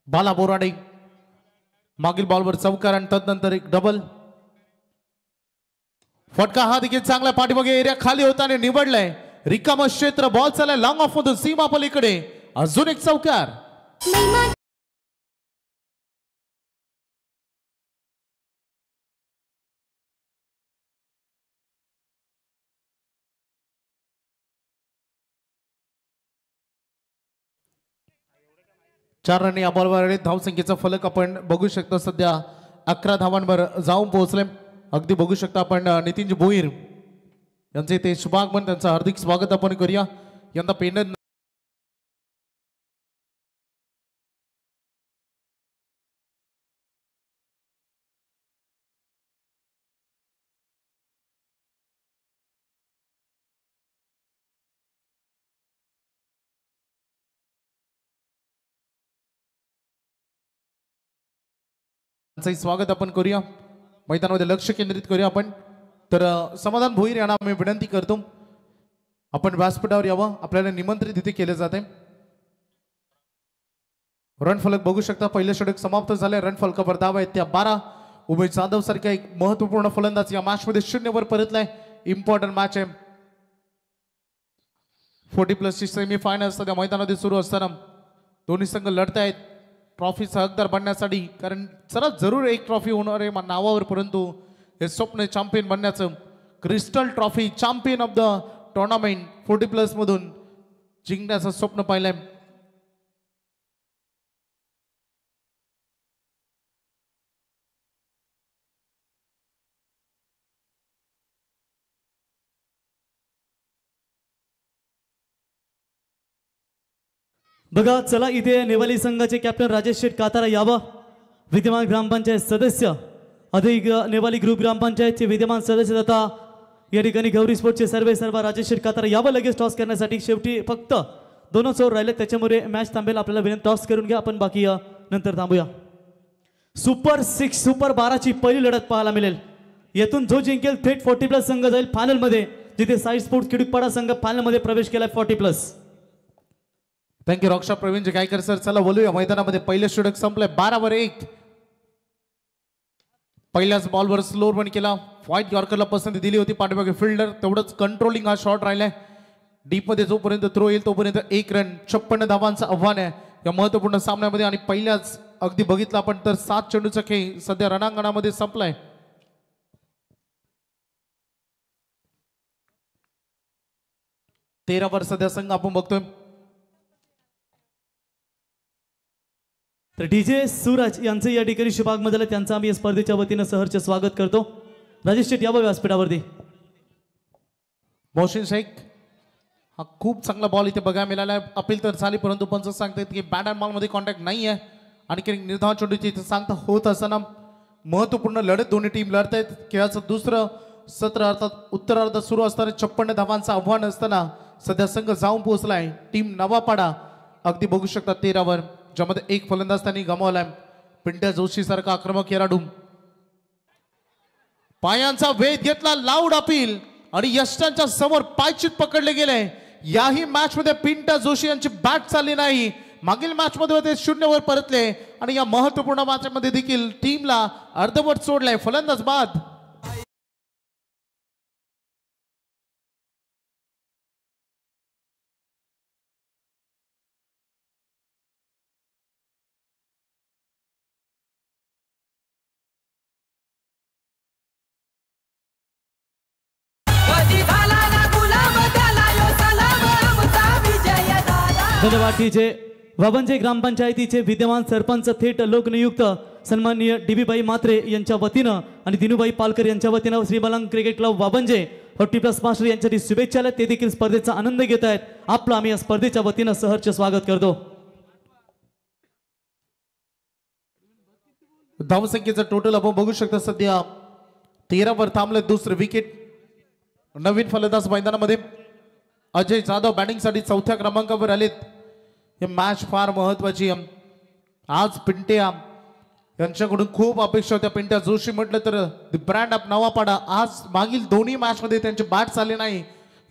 बाला बोराडे मागील बॉलवर चौकार आणि तदनंतर एक डबल. फटका हा देखील चांगला पाठीमागे एरिया खाली होताना निवडलाय. रिकाम क्षेत्र. बॉल चाललाय लॉंग ऑफ मधून सीमा पलीकडे. अजून एक चौकार. चार रन या बॉलवर. धावसंख्येचा फलक आपण बघू शकतो सध्या 11 धावांवर जाऊन पोहोचले. अगदी बघू शकता आपण नितीनजी भोईर यांचे ते शुभागमन, त्यांचं हार्दिक स्वागत आपण करूया. यंदा पेंडन स्वागत आपण करूया. मैदानामध्ये लक्ष केंद्रित करूया आपण. तर समाधान भोईर यांना मी विनंती करतो आपण व्यासपीठावर यावं. आपल्याला निमंत्रित तिथे केले जाते. रन फलक बघू शकता. पहिलं षटक समाप्त झाले. रन फलकावर धावा आहेत त्या 12. उमेश जाधव सारखा एक महत्वपूर्ण फलंदाज या मॅच मध्ये 0 वर परतलाय. इम्पॉर्टंट मॅच आहे. 40+ सेमी फायनल सध्या मैदानामध्ये सुरू असताना दोन्ही संघ लढतायत ट्रॉफीचा हकदार बनण्यासाठी. कारण चला जरूर एक ट्रॉफी होणार आहे नावावर, परंतु हे स्वप्न चॅम्पियन बनण्याचं. Crystal trophy champion of the tournament 40+ मधून जिंकण्याचं स्वप्न पाहिलंय. बघा चला इथे नेवाली संघाचे कॅप्टन राजेश शेठ कातारा यावं. विद्यमान ग्रामपंचायत सदस्य अधिक नेवाली ग्रुप ग्रामपंचायतचे विद्यमान सदस्य तथा या ठिकाणी गौरी स्पोर्टचे सर्व राजेश शेठ कातारा यावं लगेच टॉस करण्यासाठी. शेवटी फक्त 2 ओव्हर राहिले त्याच्यामुळे मॅच थांबेल. आपल्याला विनंती टॉस करून घ्या, आपण बाकी नंतर थांबूया. सुपर 6 सुपर 12ची पहिली लढत पाहायला मिळेल. येथून जो जिंकेल थेट 40+ संघ जाईल फायनल मध्ये, जिथे साई स्पोर्ट्स किडूकपाडा संघ फायनल मध्ये प्रवेश केलाय 40+. थँक्यू रॉक्षा प्रवीण गायकर सर. चला बोलूया मैदानामध्ये पहिलं षटक संपलंय 12-1. पहिल्याच बॉलवर स्लोअर बन केला. व्हाईट यॉर्करला पसंती दिली होती पाठीमागे फिल्डर. तेवढंच कंट्रोलिंग हा शॉट राहिलाय. डीप मध्ये जोपर्यंत थ्रो येईल तोपर्यंत 1 रन. 56 धावांचं आव्हान आहे या महत्वपूर्ण सामन्यामध्ये. आणि पहिल्याच अगदी बघितलं आपण तर 7 चेंडूचा खेळ सध्या रणांगणामध्ये संपलाय. तेरा वर सध्या संघ आपण बघतोय. तर डीजे सूरज यांचं या ठिकाणी शुभागमन त्यांचं आम्ही स्पर्धेच्या वतीनं सहर्ष स्वागत करतो. राजेश शेट यावं व्यासपीठावरती. मोहसिन शेख हा खूप चांगला बॉल इथे बघायला मिळाला. अपील तर झाली परंतु पंच सांगतात की बॅट अँड बॉल मध्ये कॉन्टॅक्ट नाही आहे. आणखी निर्धाव चेंडूची इथे सांगता होत असताना महत्वपूर्ण लढत दोन्ही टीम लढत आहेत. खेळाचं दुसरं सत्र अर्थात उत्तरार्ध सुरू असताना 56 धावांचं आव्हान असताना सध्या संघ जाऊन पोहोचलाय. टीम नवापाडा अगदी बघू शकता 13 वर, ज्यामध्ये 1 फलंदाज त्यांनी गमावलाय. पिंट्या जोशी सारखा आक्रमक खेळाडू. पायांचा वेध घेतला लाऊड अपील आणि यष्टांच्या समोर पायचीत पकडले गेले. याही मॅच मध्ये पिंट्या जोशी यांची बॅट चालली नाही. मागील मॅच मध्ये ते 0 वर परतले आणि या महत्वपूर्ण मॅच मध्ये देखील टीमला अर्धवट सोडलाय. फलंदाज बाद. धन्यवाद. डीजे वाबंजे ग्रामपंचायतीचे विद्यमान सरपंच थेट लोकनियुक्त सन्माननीय डीबीबाई मात्रे यांच्या वतीनं आणि दिनूबाई पालकर यांच्या वतीनं श्री मलंग क्रिकेट क्लब वाबंजे 40+ मास्टर यांच्यासाठी शुभेच्छा. ते देखील स्पर्धेचा आनंद घेत आहेत. आपलं आम्ही या स्पर्धेच्या वतीनं सहर्ष स्वागत करतो. धावसंख्येचं टोटल आपण बघू शकता सध्या 13 वर थांबले. दुसरे विकेट. नवीन फलंदाज मैदानामध्ये अजय जाधव बॅटिंगसाठी 4थ्या क्रमांकावर आलेत. हे मॅच फार महत्वाची. आज पिंट्या यांच्याकडून खूप अपेक्षा होत्या. पिंट्या जोशी म्हटलं तर द ब्रँड ऑफ नवापाडा. आज मागील दोन्ही मॅच मध्ये त्यांचे बॅट चालले नाही.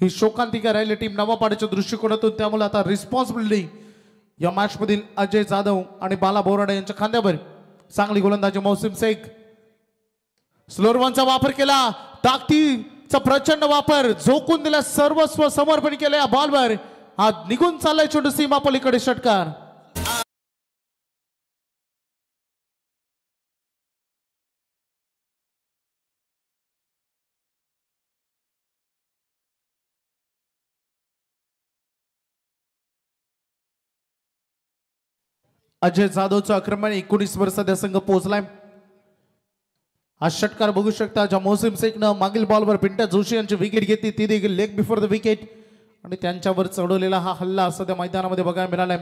ही शोकांतिका राहिली टीम नवापाड्याच्या दृष्टिकोनातून. त्यामुळे आता रिस्पॉन्सिबिलिटी या मॅच मधील अजय जाधव आणि बाला बोराडे यांच्या खांद्यावर. चांगली गोलंदाजी मोहसिन शेख. स्लोअरवनचा वापर केला. ताकदीचा प्रचंड वापर. झोकून दिला. सर्वस्व समर्पण केलं या बॉलवर. हा निघून चाललाय चेंडू सीमा पलीकडे. षटकार. अजय जाधवचं आक्रमण 19 वर सध्या संघ पोहोचलाय. हा षटकार बघू शकता ज्या मोहसिन शेखनं मागील बॉलवर पिंट्या जोशी यांची विकेट घेतली. ती देखील लेग बिफोर द विकेट आणि त्यांच्यावर चढवलेला हा हल्ला सध्या मैदानामध्ये बघायला मिळालाय.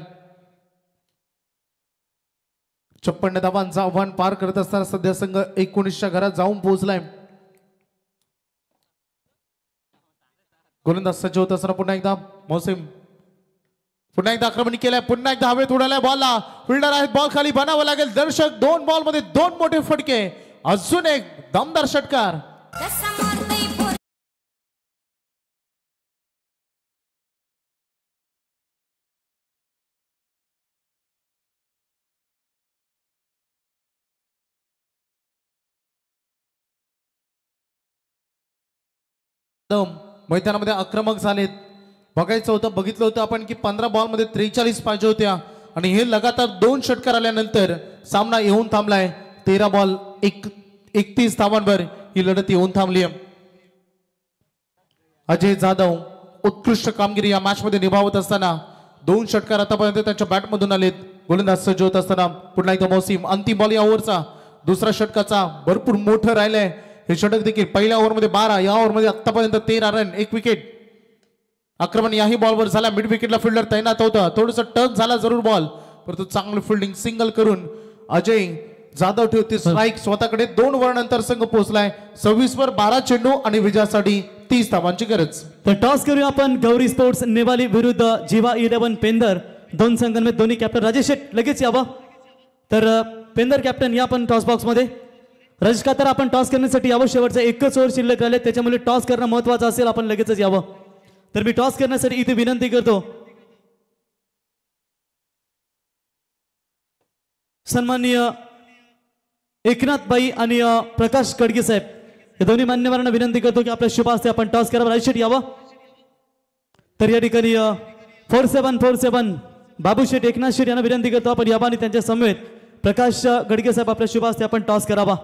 56 धावांचं आव्हान पार करत असताना सध्या संघ 19च्या घरात जाऊन पोहोचलाय. गोलंदाज सज्ज होत असताना पुन्हा एकदा मोहसिन. पुन्हा एकदा आक्रमण केलंय. पुन्हा एकदा हवेत उडालाय बॉलला. फिल्डर आहेत. बॉल खाली बनावं लागेल. दर्शक 2 बॉल मध्ये 2 मोठे फटके. अजून एक दमदार षटकार. मैदानामध्ये आक्रमक झालेत. बघायचं होतं, बघितलं होतं आपण की 15 बॉलमध्ये 43 पाहिजे होत्या आणि हे लगातार 2 षटकार आल्यानंतर सामना येऊन थांबलाय. 13 बॉल 31 धावांवर ही लढत येऊन थांबली. अजय जाधव उत्कृष्ट कामगिरी या मॅच मध्ये निभावत असताना 2 षटकार आतापर्यंत त्यांच्या बॅटमधून आलेत. गोलंदाज सज्ज होत असताना पुन्हा एकदा मोसीम अंतिम बॉल या ओव्हरचा दुसरा षटकाचा भरपूर मोठं राहिलंय. हे षटक देखील पहिल्या ओव्हरमध्ये 12, या ओव्हरमध्ये आतापर्यंत 13 रन, 1 विकेट. आक्रमण याही बॉलवर झाला. मिड विकेटला फिल्डर तैनात होता. थोडंसं टर्न झाला जरूर बॉल, परंतु चांगलं फिल्डिंग सिंगल करून अजय जाधव ठेवते स्ट्राईक स्वतःकडे. 2 ओव्हर नंतर संघ पोहोचलाय 26 वर 12 चेंडू आणि विजयासाठी 30 धावांची गरज. तर टॉस करूया आपण गौरी स्पोर्ट्स नेवाली विरुद्ध जीवा 11 पेंदर. 2 संघांमध्ये दोन्ही कॅप्टन राजेश शेट लगेच यावं. तर पेंदर कॅप्टन या आपण टॉस बॉक्स मध्ये. राजेश कातर आपण टॉस करण्यासाठी यावं. शेवटचं एकच ओव्हर शिल्लक राहिले, त्याच्यामुळे टॉस करणं महत्वाचं असेल. आपण लगेचच यावं. तर मी टॉस करण्यासाठी इथे विनंती करतो सन्माननीय एकनाथबाई आणि प्रकाश कडगे साहेब या दोन्ही मान्यवरांना विनंती करतो की आपल्या शुभ हस्ते आपण टॉस करावं. राजेश शेट यावं. तर या ठिकाणी 4747 बाबू शेठ एकनाथ शेठ यांना विनंती करतो आपण यावं आणि त्यांच्या समवेत प्रकाश गडगे साहेब आपल्या शुभ हस्ते आपण टॉस करावा.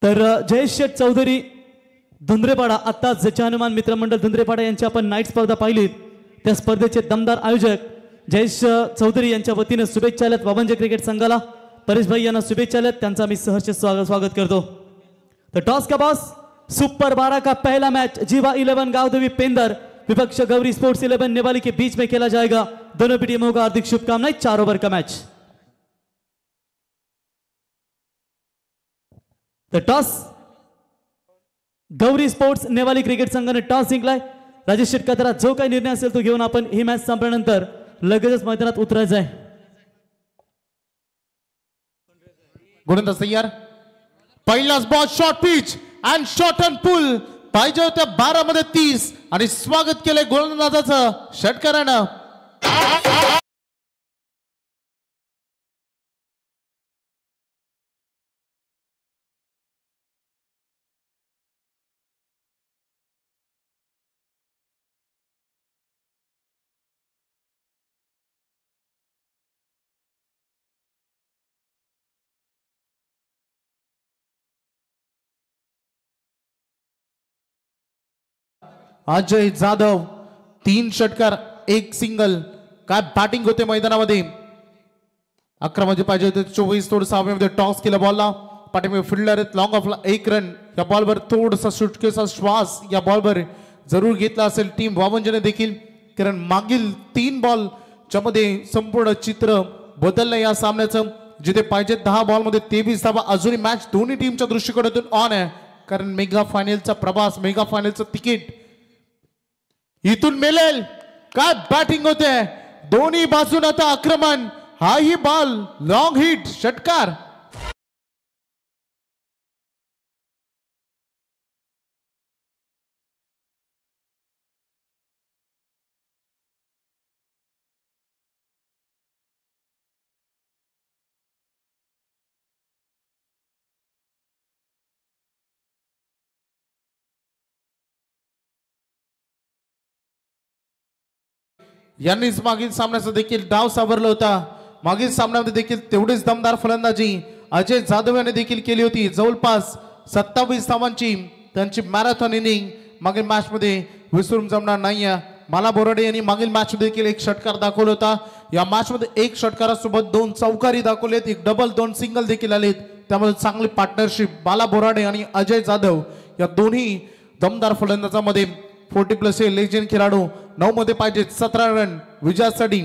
तर जयेश शेठ चौधरी धुंद्रेपाडा, आत्ताच हनुमान मित्रमंडळ धुंद्रेपाडा यांची आपण नाईट स्पर्धा पाहिली. त्या स्पर्धेचे दमदार आयोजक जयेश चौधरी यांच्या वतीने शुभेच्छा आल्यात वाबंजे क्रिकेट संघाला. परेश भाई यांना शुभेच्छा आल्यात, त्यांचा मी सहर्ष स्वागत करतो. तर टॉस का बॉस सुपर 12 का पहला मैच जीवा 11 गावदेवी पेंदर विपक्ष गौरी स्पोर्ट्स 11 नेवाली के बीच में खेला जाएगा. दोनों भी टीमों को हार्दिक शुभकामनाएं. 4 ओवर का मैच. तर टॉस गौरी स्पोर्ट्स नेवाली क्रिकेट संघाने टॉस जिंकलाय. राजेश शेटकातरा जो काही निर्णय असेल तो घेऊन आपण ही मॅच संपल्यानंतर लगेचच मैदानात उतरायचं आहे. गोलंदाज तयार. पहिलाच ball short pitch and short and pull पाहिजे होत्या 12 मध्ये 30 आणि स्वागत केलंय गोलंदाजाचं षटकारानं. अजय जाधव 3 षटकार 1 सिंगल. काय बॅटिंग होते मैदानामध्ये. आक्रमण पाहिजे होते 24. थोडंसं हवेमध्ये टॉस केला बॉलला. पाठीमागे फिल्डर आहेत. लॉंग ऑफला 1 रन. या बॉलवर थोडासा सुटकेचा श्वास या बॉलवर जरूर घेतला असेल टीम वावंजने देखील, कारण मागील 3 बॉलच्या मध्ये संपूर्ण चित्र बदललं या सामन्याचं. जिथे पाहिजे 10 बॉलमध्ये 23 धावा. अजूनही मॅच दोन्ही टीमच्या दृष्टिकोनातून ऑन आहे, कारण मेगा फायनलचा प्रवास, मेगा फायनलचं तिकीट इथून मिळेल. काय बॅटिंग होते दोन्ही बाजून. आता आक्रमण, हाही बॉल लॉंग हिट षटकार. यांनीच मागील सामन्याचा देखील डाव सावरला होता. मागील सामन्यामध्ये देखील तेवढीच दमदार फलंदाजी अजय जाधव यांनी देखील केली होती. जवळपास 27 धावांची त्यांची मॅरेथॉन इनिंग मागील मॅच मध्ये विसरून जमणार नाहीये. माला बोराडे यांनी मागील मॅच मध्ये देखील 1 षटकार दाखवला होता. या मॅच मध्ये 1 षटकारासोबत 2 चौकारी दाखवलेत, 1 डबल 2 सिंगल देखील आलेत. त्यामुळे चांगली पार्टनरशिप बाला बोराडे आणि अजय जाधव या दोन्ही दमदार फलंदाजांमध्ये. 40+ हे लेजेंड खेळाडू. 9 मध्ये पाहिजे 17 रन विजयासाठी.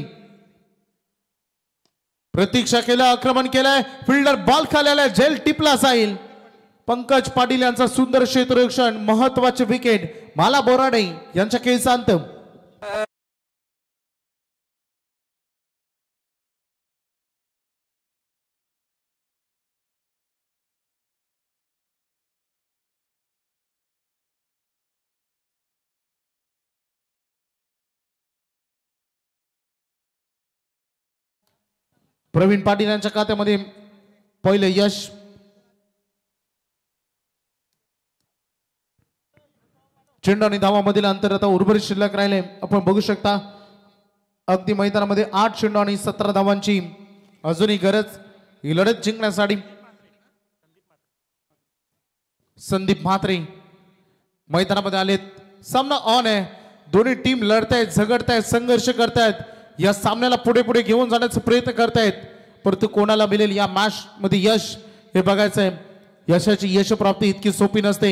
प्रतीक्षा केलं, आक्रमण केलंय. फिल्डर बॉल खाली आलाय, झेल टिपला जाईल. पंकज पाटील यांचा सुंदर क्षेत्ररक्षण, महत्वाचे विकेट. माला बोराडे यांच्या खेळीचा अंत. प्रवीण पाटील यांच्या खात्यामध्ये पहिले यश. चेंडू आणि धावामधील अंतर आता उर्वरित शिल्लक राहिले आपण बघू शकता. अगदी मैदानामध्ये 8 चेंडू आणि 17 धावांची अजूनही गरज ही लढत जिंकण्यासाठी. संदीप म्हात्रे मैदानामध्ये आलेत. सामना ऑन आहे. दोन्ही टीम लढतायत, झगडतायत, संघर्ष करतायत. या सामन्याला पुढे पुढे घेऊन जाण्याचा प्रयत्न करतायत. परंतु कोणाला मिळेल या मॅच मध्ये यश हे बघायचं आहे. यशाची यशप्राप्ती इतकी सोपी नसते.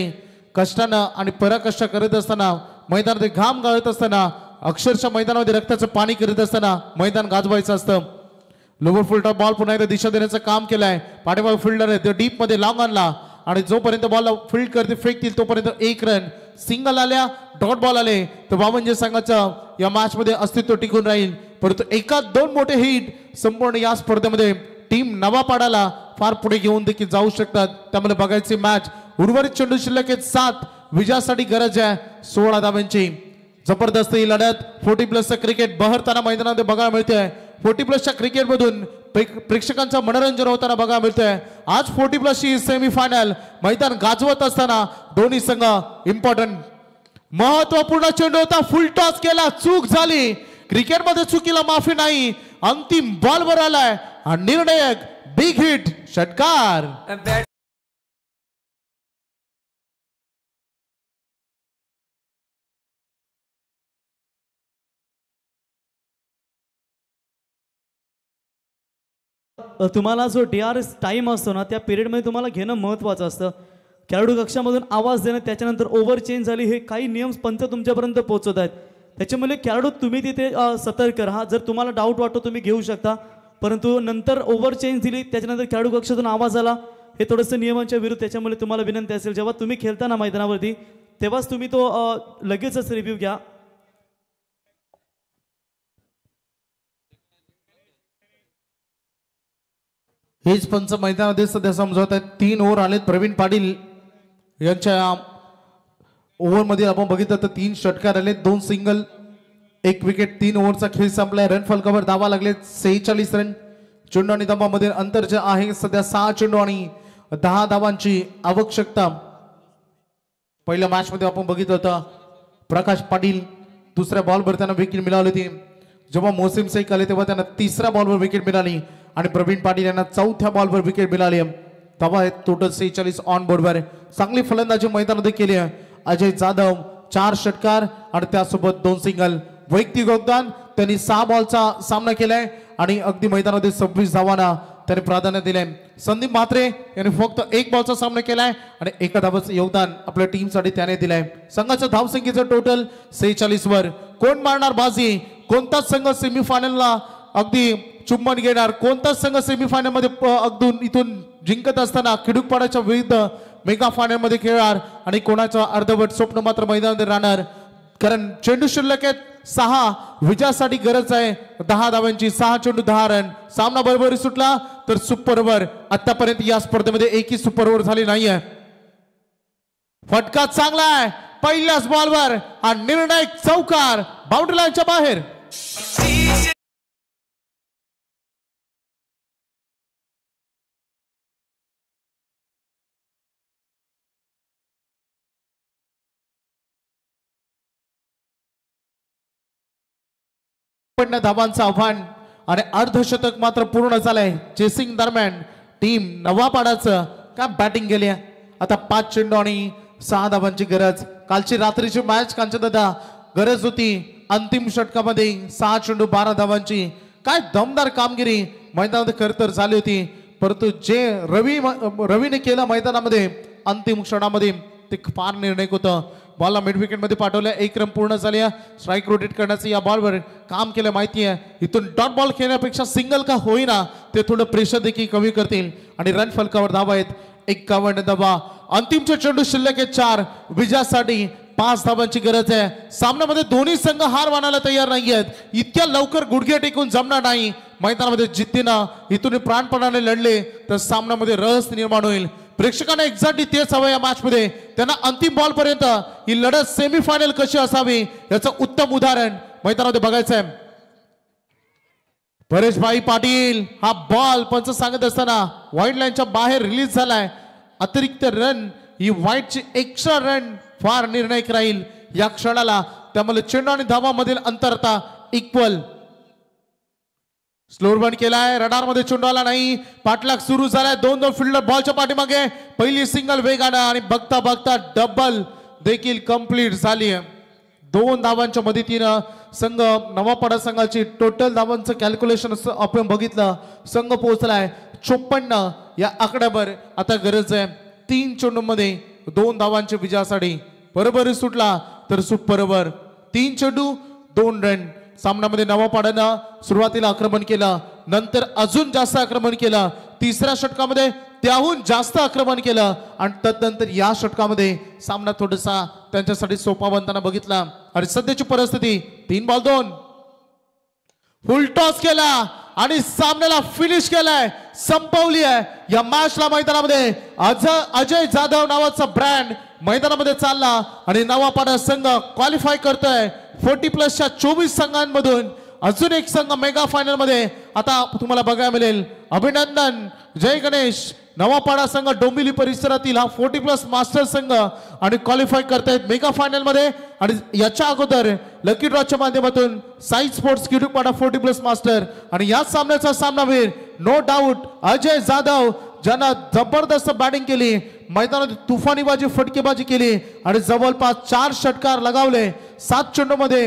कष्टानं आणि पराकष्ट करत असताना, मैदानामध्ये घाम गाळत असताना, अक्षरशः मैदानामध्ये रक्ताचं पाणी करत असताना मैदान गाजवायचं असतं. लोवर फुलटॉप बॉल पुन्हा एकदा दिशा देण्याचं काम केलंय. पाठीमागे फिल्डर आहे, डीप मध्ये लॉंग आणला आणि जोपर्यंत बॉल फील्ड करते फेकतील तोपर्यंत 1 रन. सिंगल आल्या, डॉट बॉल आले तर बावनजे संघाचं या मॅच मध्ये अस्तित्व टिकून राहील. परंतु एका 2 मोठे हिट संपूर्ण या स्पर्धेमध्ये टीम नवापाडाला फार पुढे घेऊन देखील जाऊ शकतात. त्यामुळे बघायची मॅच. उर्वरित चेंडू शिल्लक आहेत 7. विजयासाठी गरज आहे 16 धावांची. जबरदस्त ही लढत 40+ क्रिकेट बहरताना मैदानामध्ये बघायला मिळते. 40+ क्रिकेट मधून प्रेक्षकांचं मनोरंजन होताना बघायला मिळतंय. आज 40+ ही सेमीफायनल मैदान गाजवत असताना दोन्ही संघ इम्पॉर्टंट महत्वपूर्ण चेंडू होता. फुल टॉस केला, चूक झाली. क्रिकेटमध्ये चुकीला माफी नाही. अंतिम बॉलवर आलाय आणि निर्णायक बिग हिट षटकार. तुम्हाला जो DRS टाइम असतो ना त्या पिरियडमध्ये तुम्हाला घेणं महत्त्वाचं असतं. खेळाडू कक्षामधून आवाज देणं, त्याच्यानंतर ओव्हर चेंज झाली, हे काही नियम पंच तुमच्यापर्यंत पोहोचवत आहेत. त्याच्यामुळे खेळाडू तुम्ही तिथे सतर्क राहा. जर तुम्हाला डाऊट वाटतो तुम्ही घेऊ शकता, परंतु नंतर ओव्हर चेंज दिली त्याच्यानंतर खेळाडू कक्षातून आवाज आला हे थोडंसं नियमांच्या विरुद्ध. त्याच्यामुळे तुम्हाला विनंती असेल जेव्हा तुम्ही खेळताना मैदानावरती तेव्हाच तुम्ही तो लगेचच रिव्ह्यू घ्या. हेच पंच मैदानामध्ये सध्या समजवत आहेत. 3 ओव्हर आलेत प्रवीण पाटील यांच्या ओव्हरमध्ये. आपण बघितलं तर 3 षटकार आले, 2 सिंगल, 1 विकेट. 3 ओव्हरचा खेळ संपलाय. रन फलकावर धावा लागले 46 रन. चेंडू आणि धावांमध्ये अंतर जे आहे सध्या 6 चेंडू आणि 10 धावांची आवश्यकता. पहिल्या मॅच मध्ये आपण बघितलं होतं प्रकाश पाटील दुसऱ्या बॉलवर त्यांना विकेट मिळाली होती. जेव्हा मोसिम शेख आले तेव्हा त्यांना 3ऱ्या बॉलवर विकेट मिळाली आणि प्रवीण पाटील यांना 4थ्या बॉलवर विकेट मिळाली. धावा आहेत टोटल 46 ऑन बोर्डवर. चांगली फलंदाजी मैदानामध्ये केली आहे. अजय जाधव 4 षटकार आणि त्यासोबत 2 सिंगल. वैयक्तिक योगदान त्यांनी 6 बॉलचा सामना केलाय आणि अगदी मैदानामध्ये 26 धावांना त्याने प्राधान्य दिलंय. संदीप म्हात्रे यांनी फक्त 1 बॉलचा सामना केलाय आणि 1 धावाचं योगदान आपल्या टीमसाठी त्याने दिलंय. संघाच्या धावसंख्येचं टोटल 46 वर. कोण मारणार बाजी? कोणताच संघ सेमीफायनलला अगदी चुंबन घेणार? कोणताच संघ सेमीफायनल मध्ये अगदी इथून जिंकत असताना खिडूकपाड्याच्या विरुद्ध मेगा फायनल मध्ये खेळणार आणि कोणाचं अर्धवट स्वप्न मात्र मैदानामध्ये राहणार? कारण चेंडू शिल्लक आहेत 6. विजयासाठी गरज आहे 10 धावांची. 6 चेंडू 10 रन. सामना बरोबरी सुटला तर सुपर ओव्हर. आतापर्यंत या स्पर्धेमध्ये एकही सुपर ओव्हर झाली नाहीये. फटका चांगला आहे पहिल्याच बॉलवर हा निर्णायक चौकार बाउंड्री लाईनच्या बाहेर. धावांचं आव्हान आणि अर्धशतक मात्र पूर्ण झालंय. चेसिंग दरम्यान टीम नवापाडाचं काय बॅटिंग केली. आता 5 चेंडू आणि 6 धावांची गरज. कालची रात्रीची मॅच कांचनदादा गरज होती अंतिम षटकामध्ये 6 चेंडू 12 धावांची. काय दमदार कामगिरी मैदानामध्ये खरतर झाली होती. परंतु जे रवीने केलं मैदानामध्ये अंतिम क्षणामध्ये ते फार निर्णायक होतं. बॉलला मिड विकेट मध्ये पाठवलं. 1 रन पूर्ण झाली. स्ट्राईक रोटेट करण्याचं या बॉलवर काम केलं माहिती आहे. इथून डॉट बॉल खेळण्यापेक्षा सिंगल का होईना ते थोडं प्रेशर देखील कमी करतील आणि रन फलकावर धावा आहेत 51 धावा. अंतिमचे चेंडू शिल्लक आहेत 4. विजयासाठी 5 धावांची गरज आहे. सामन्यामध्ये दोन्ही संघ हार मानायला तयार नाही आहेत. इतक्या लवकर गुडघे टेकून जमणार नाही. मैदानामध्ये जिद्दीनं इथून प्राणपणाने लढले तर सामन्यामध्ये रस निर्माण होईल. प्रेक्षकांना एक्झॅक्टली तेच हवं या मॅच मध्ये. त्यांना अंतिम बॉल पर्यंत ही लढत सेमीफायनल कशी असावी याचं उत्तम उदाहरण मैदानामध्ये बघायचं आहे. परेशभाई पाटील हा बॉल पंच सांगत असताना वाईड लाईनच्या बाहेर रिलीज झालाय. अतिरिक्त रन ही वाईडची एक्स्ट्रा रन फार निर्णायक राहील. या क्षणाला, त्यामुळे चेंडू आणि धावामधील अंतर आता इक्वल. स्लोअर बंड केलाय, रडार मध्ये चेंडू आला नाही, पाठलाग सुरू झालाय. 2-2 फिल्डर बॉलच्या पाठीमागे, पहिली सिंगल वेगानं आणि बघता बघता डबल देखील कंप्लीट झाली. 2 धावांच्या मदतीनं संघ नवापाडा संघाची टोटल धावांचं कॅल्क्युलेशन आपण बघितलं, संघ पोहोचलाय 54 या आकड्यावर. आता गरज आहे 3 चेंडूमध्ये 2 धावांच्या विजयासाठी. बरोबर सुटला तर सुपर ओव्हर. 3 चेंडू 2 रन. सामन्यामध्ये नवापाड्यानं सुरुवातीला आक्रमण केलं, नंतर अजून जास्त आक्रमण केलं, तिसऱ्या षटकामध्ये त्याहून जास्त आक्रमण केलं आणि तदनंतर या षटकामध्ये सामना थोडासा त्यांच्यासाठी सोपा बनताना बघितला. आणि सध्याची परिस्थिती 3 बॉल 2. फुल टॉस केला आणि सामन्याला फिनिश केलाय, संपवली आहे. या मॅचला मैदानामध्ये अजय जाधव नावाचा ब्रँड मैदानामध्ये चालला आणि नवापाडा संघ क्वालिफाय करतोय 40+ 24 संघांमधून. अजून एक संघ मेगा फायनल मध्ये आता तुम्हाला बघायला मिळेल. अभिनंदन, जय गणेश. नवापाडा संघ डोंबिवली परिसरातील हा 40+ मास्टर संघ आणि क्वालिफाय करतायत मेगा फायनल मध्ये. आणि याच्या अगोदर लकी ड्रॉच्या माध्यमातून साई स्पोर्ट्स किडूपाडा 40+ मास्टर आणि या सामन्याचा सामनावीर नो डाऊट अजय जाधव, ज्यांना जबरदस्त बॅटिंग केली, मैदानात तुफानीबाजी फटकेबाजी केली आणि जवळपास 4 षटकार लगावले. 7 चेंडूमध्ये